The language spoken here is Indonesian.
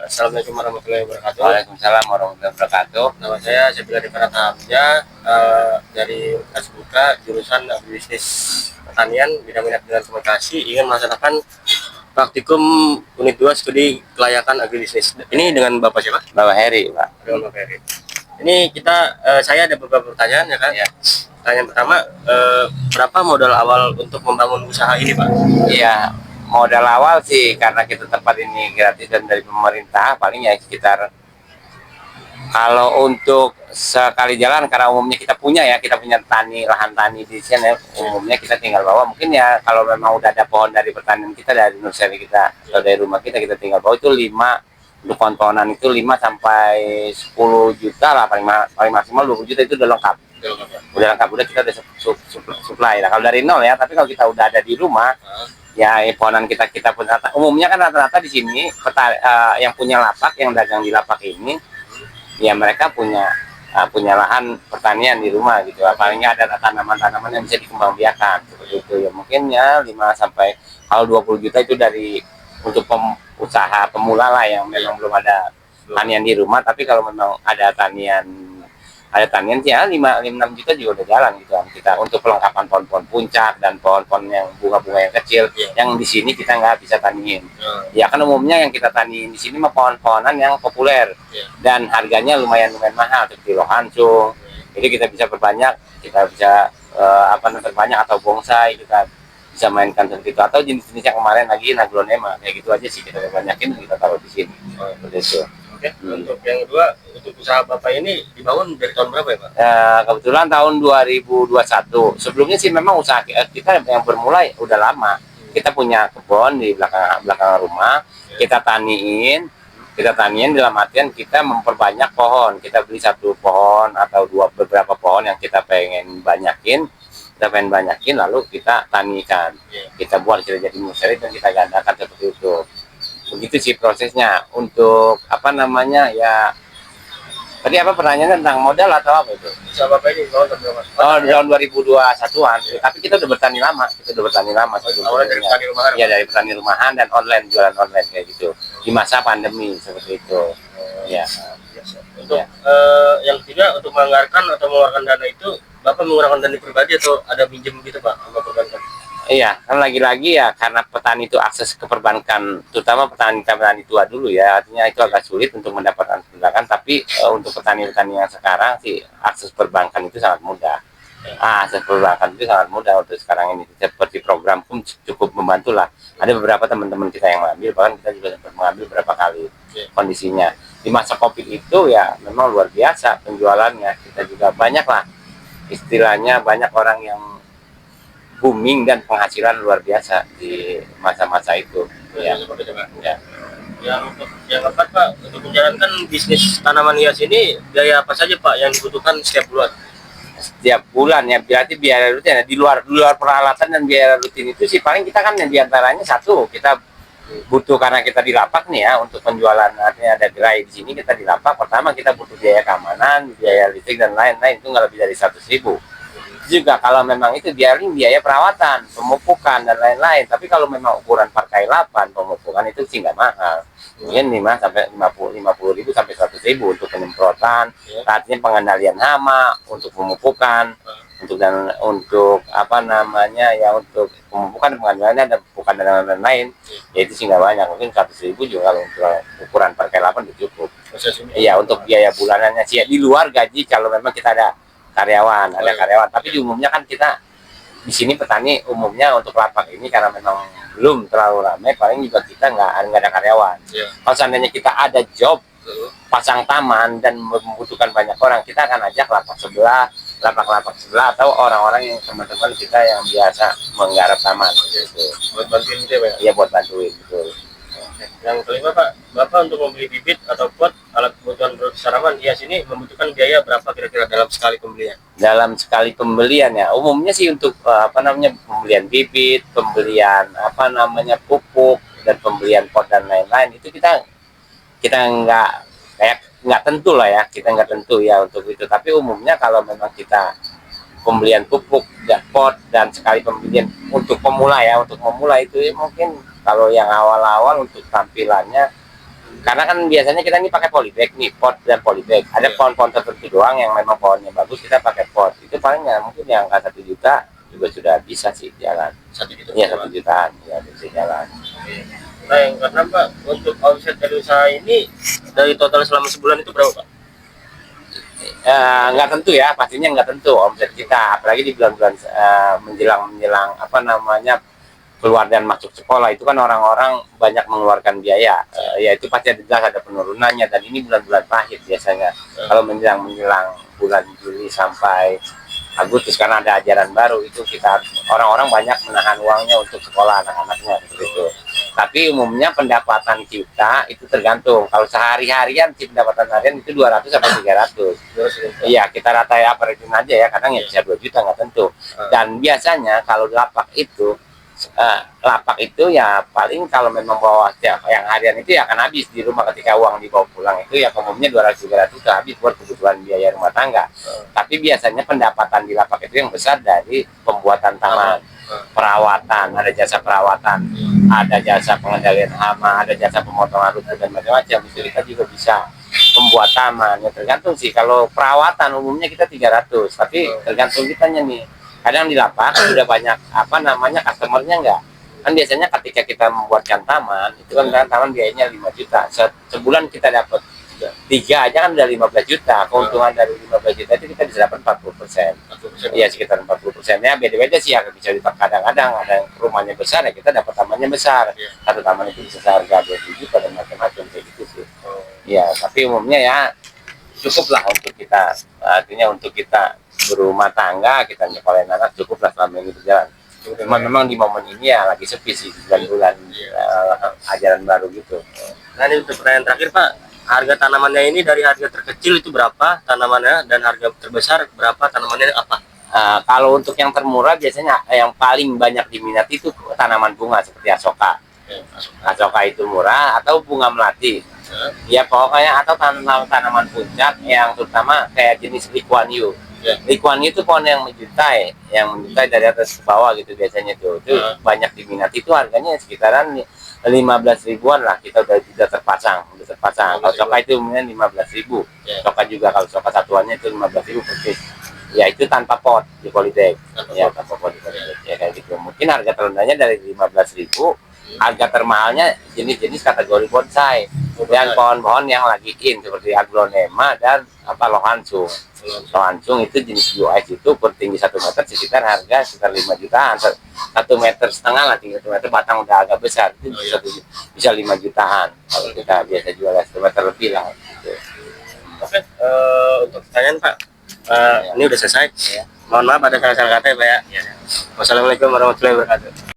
Assalamualaikum warahmatullahi wabarakatuh. Waalaikumsalam warahmatullahi wabarakatuh. Nama saya Septiadi Pratama, dari Asbuka, jurusan Agribisnis Pertanian, bidang minat dan komunikasi, ingin melaksanakan praktikum unit 2 studi kelayakan agribisnis. Ini dengan Bapak siapa? Bapak Heri, Pak. Dengan Bapak Heri. Ini saya ada beberapa pertanyaan ya kan? Ya. Pertanyaan pertama, berapa modal awal untuk membangun usaha ini, Pak? Iya, modal awal sih karena kita tempat ini gratis dan dari pemerintah, paling ya sekitar, kalau untuk sekali jalan karena umumnya kita punya lahan tani di sini, umumnya kita tinggal bawa. Mungkin ya kalau memang udah ada pohon dari pertanian kita, dari nursery kita atau dari rumah kita tinggal bawa, itu 5 untuk pohon-pohonan itu 5 sampai 10 juta lah, paling maksimal 20 juta itu udah lengkap. Udah kita udah supply lah kalau dari nol ya. Tapi kalau kita udah ada di rumah, ya pohonan kita pun umumnya kan rata-rata di sini yang punya lapak, yang dagang di lapak ini, ya mereka punya lahan pertanian di rumah gitu. Palingnya ada tanaman-tanaman yang bisa dikembangbiakan seperti itu ya. Mungkin ya 5 sampai, kalau 20 juta itu dari untuk usaha pemula lah, yang memang belum ada tanian di rumah. Tapi kalau memang ada tanian sih ya 5-6 juta juga udah jalan gitu kan kita, untuk pelengkapan pohon-pohon puncak dan pohon-pohon yang bunga-bunga yang kecil, yang di sini kita nggak bisa taniin. Ya kan umumnya yang kita taniin di sini mah pohon-pohonan yang populer dan harganya lumayan mahal, seperti lohansung. Jadi kita bisa perbanyak, kita bisa perbanyak, atau bonsai kita bisa mainkan seperti itu, atau jenis-jenis yang kemarin lagi naglonema, kayak gitu aja sih kita banyakin, kita taruh di sini. Seperti itu. Oke. Untuk yang kedua, untuk usaha Bapak ini dibangun dari tahun berapa ya, Pak? Kebetulan tahun 2021. Sebelumnya sih memang usaha kita yang bermulai udah lama. Kita punya kebun di belakang rumah, kita taniin dalam artian kita memperbanyak pohon. Kita beli 1 pohon atau beberapa pohon yang kita pengen banyakin, lalu kita tanikan. Kita buat jadi nursery dan kita gandakan seperti itu. Begitu sih prosesnya. Untuk ya tadi pertanyaannya tentang modal atau apa itu? Usaha Bapak ini tahun 2021-an. Tapi kita udah bertani lama. Awalnya dari petani rumahan? Ya, dari petani rumahan dan online, jualan online kayak gitu. Di masa pandemi seperti itu. Ya. Untuk yang ketiga, untuk menganggarkan atau mengeluarkan dana itu, Bapak menggunakan dana pribadi atau ada pinjam gitu, Pak, sama perbankan? Iya, kan lagi-lagi ya karena petani itu akses ke perbankan, terutama petani tua dulu ya, artinya itu agak sulit untuk mendapatkan perbankan. Tapi untuk petani-petani yang sekarang sih akses perbankan itu sangat mudah. Akses perbankan itu sangat mudah untuk sekarang ini. Seperti program pun cukup membantu lah. Ada beberapa teman-teman kita yang mengambil, bahkan kita juga sempat mengambil beberapa kali. Kondisinya di masa COVID itu ya memang luar biasa penjualannya. Kita juga banyak lah, istilahnya banyak orang yang booming dan penghasilan luar biasa di masa-masa itu. Ya. Yang keempat, Pak, untuk menjalankan bisnis tanaman hias ini, biaya apa saja, Pak, yang dibutuhkan setiap bulan? Setiap bulan ya, berarti biaya rutin ya. Di luar peralatan dan biaya rutin itu sih paling kita kan diantaranya satu, kita butuh karena kita di lapak nih ya, untuk penjualan, artinya ada gerai di sini, kita di lapak. Pertama kita butuh biaya keamanan, biaya listrik dan lain-lain, itu nggak lebih dari 100.000. Juga kalau memang itu biaya perawatan, pemupukan dan lain-lain. Tapi kalau memang ukuran parkai 8, pemupukan itu sih nggak mahal, mungkin 5 sampai 50 ribu sampai 100.000 untuk penyemprotan, artinya pengendalian hama, untuk pemupukan, untuk untuk untuk pemupukan, pengendalian dan pemupukan dan lain-lain, ya itu sih nggak banyak, mungkin 100.000 juga kalau untuk ukuran parkai 8 itu cukup. Iya, untuk biaya bulanannya sih ya, di luar gaji kalau memang kita ada karyawan. Tapi umumnya kan kita di sini petani umumnya untuk lapak ini karena memang belum terlalu ramai, paling juga kita nggak ada karyawan. Kalau seandainya kita ada job pasang taman dan membutuhkan banyak orang, kita akan ajak lapak sebelah atau orang-orang yang teman-teman kita yang biasa menggarap taman gitu. Buat bantuin gitu ya, Pak? Iya, buat bantuin, betul. Yang kelima, Pak, Bapak untuk membeli bibit atau pot alat kebutuhan tanaman hias ini membutuhkan biaya berapa kira-kira dalam sekali pembelian? Dalam sekali pembelian ya, umumnya sih untuk pembelian bibit, pembelian pupuk dan pembelian pot dan lain-lain, itu kita nggak tentu lah ya, kita nggak tentu ya untuk itu. Tapi umumnya kalau memang kita pembelian pupuk dan pot dan sekali pembelian untuk pemula ya, untuk memulai itu ya, mungkin kalau yang awal-awal untuk tampilannya Karena kan biasanya kita ini pakai polybag nih, pot dan polybag. Ada pohon-pohon tertentu doang yang memang pohonnya bagus, kita pakai pot. Itu paling ya mungkin yang angka 1 juta juga sudah bisa sih jalan. 1 juta. Iya, 1 jutaan ya bisa jalan. Nah, yang karena Pak, untuk omset dari usaha ini dari total selama sebulan itu berapa Pak? Nggak tentu ya, pastinya nggak tentu omset kita, apalagi di bulan-bulan menjelang apa namanya keluar dan masuk sekolah itu kan orang-orang banyak mengeluarkan biaya, ya itu pasti ada jelas ada penurunannya, dan ini bulan-bulan pahit biasanya kalau menjelang bulan Juli sampai Agustus karena ada ajaran baru itu kita orang-orang banyak menahan uangnya untuk sekolah anak-anaknya seperti itu. Tapi umumnya pendapatan kita itu tergantung. Kalau sehari-harian sih pendapatan harian itu 200 sampai 300. Iya, kita ratai average aja ya, kadang ya bisa 2 juta nggak tentu. Dan biasanya kalau lapak itu ya paling kalau memang bawa yang harian itu ya akan habis di rumah ketika uang dibawa pulang itu ya umumnya 200-300 itu habis buat kebutuhan biaya rumah tangga. Tapi biasanya pendapatan di lapak itu yang besar dari pembuatan taman, perawatan, ada jasa perawatan, ada jasa pengendalian hama, ada jasa pemotongan rumput dan macam-macam. Itu kita juga bisa membuat taman. Ya tergantung sih, kalau perawatan umumnya kita 300, tapi tergantung kitanya nih. Kadang di lapak sudah banyak apa namanya customernya enggak. Kan biasanya ketika kita membuatkan taman itu kan taman biayanya 5 juta. Sebulan kita dapat 3 aja kan udah 15 juta. Keuntungan dari 15 juta itu kita bisa dapat 40%. Iya, sekitar 40%. Ya beda-beda sih ya, bisa kadang-kadang ada yang rumahnya besar ya kita dapat tamannya besar. Satu taman itu bisa harga 20 juta dan macam-macam kayak gitu sih. Ya, tapi umumnya ya cukuplah untuk kita, artinya untuk kita berumah tangga, kita nyekolahin anak cukuplah selama ini berjalan. Cuma memang di momen ini ya lagi sepi sih, bulan-bulan ajaran baru gitu. Nah, ini untuk pertanyaan terakhir Pak, harga tanamannya ini dari harga terkecil itu berapa tanamannya dan harga terbesar berapa tanamannya apa? Kalau untuk yang termurah biasanya yang paling banyak diminati itu tanaman bunga seperti asoka. Asoka itu murah, atau bunga melati. Ya pokoknya, atau tanaman puncak yang terutama kayak jenis Lee Yu. Lee Yu itu pohon yang menjuntai dari atas ke bawah gitu biasanya tuh. Itu banyak diminati, itu harganya sekitaran 15 ribuan lah, kita udah terpasang. Kalau soka itu umumnya 15.000. Soka juga kalau soka satuannya itu 15.000 per piece. Ya itu tanpa pot di polybag. Ya tanpa pot di polybag. Ya kayak gitu. Mungkin harga terendahnya dari 15.000. Harga termahalnya jenis-jenis kategori bonsai dan pohon-pohon yang lagi in seperti aglonema dan lohansung. Lohansung itu jenis US itu tinggi 1 meter sekitar harga sekitar 5 jutaan. 1,5 meter lah, 1 meter batang udah agak besar itu bisa 5 jutaan. Kalau kita biasa jual 1 meter lebih lah. Gitu. Oke, untuk pertanyaan Pak, ini udah selesai. Mohon maaf ada salah-salah kata ya Pak ya. Wassalamualaikum warahmatullahi wabarakatuh.